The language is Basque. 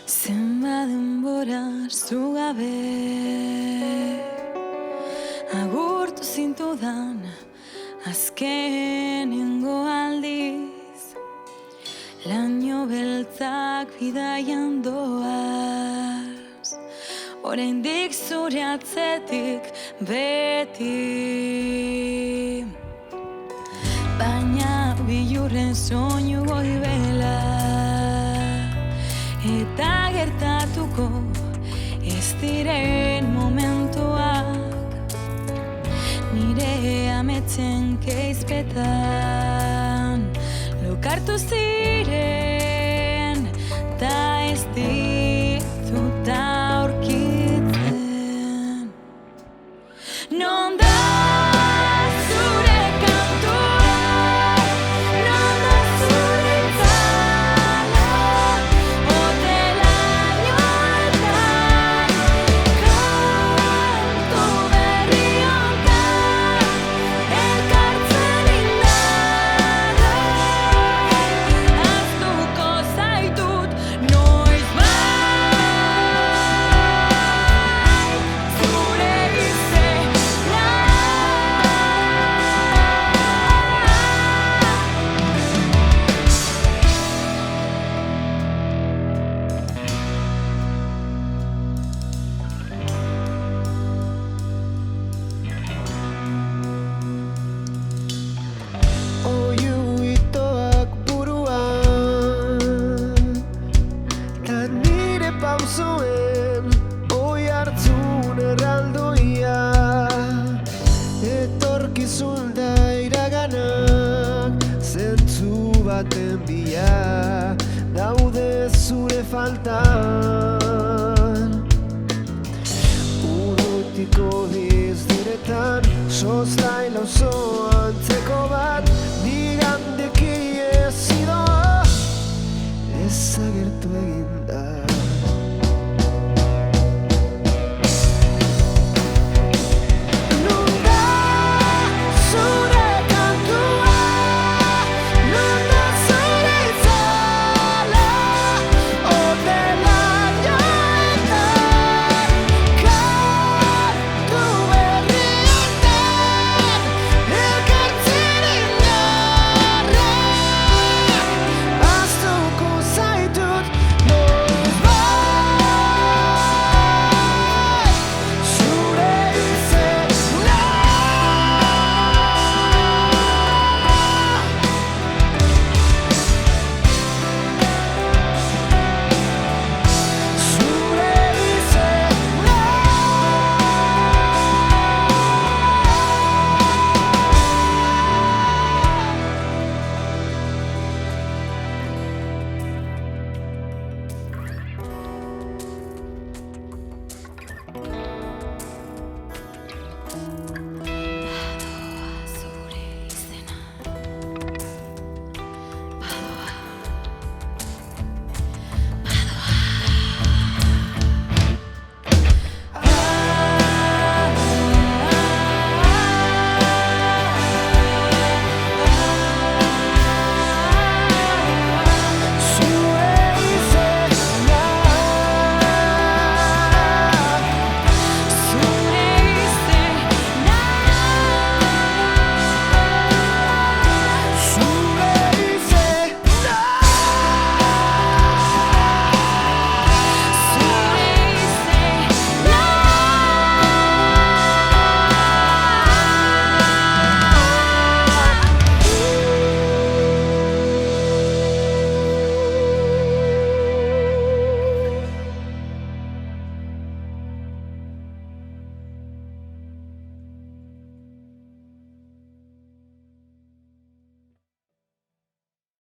Zenbat denbora zu gabe agurtu zintudan azkenengo aldiz, laino beltzak bidaian doaz, oraindik zure atzetik beti. Baina bilurren soinu goibela, eta gertatuko ez diren momentuak, nire ametzen keizpetan lokartu ziren, ta ez ditut aurkitzen. Non da zure kantua, non da zure itzala, hotelainoetan kantu berri hontan elkartzen indarra, ahaztuko zaitut noizbait zure izena. Oihu itoak buruan, ta nire pausoen oi hartzun erraldoia, etorkizun da iraganak zentzu baten bila, daude zure falta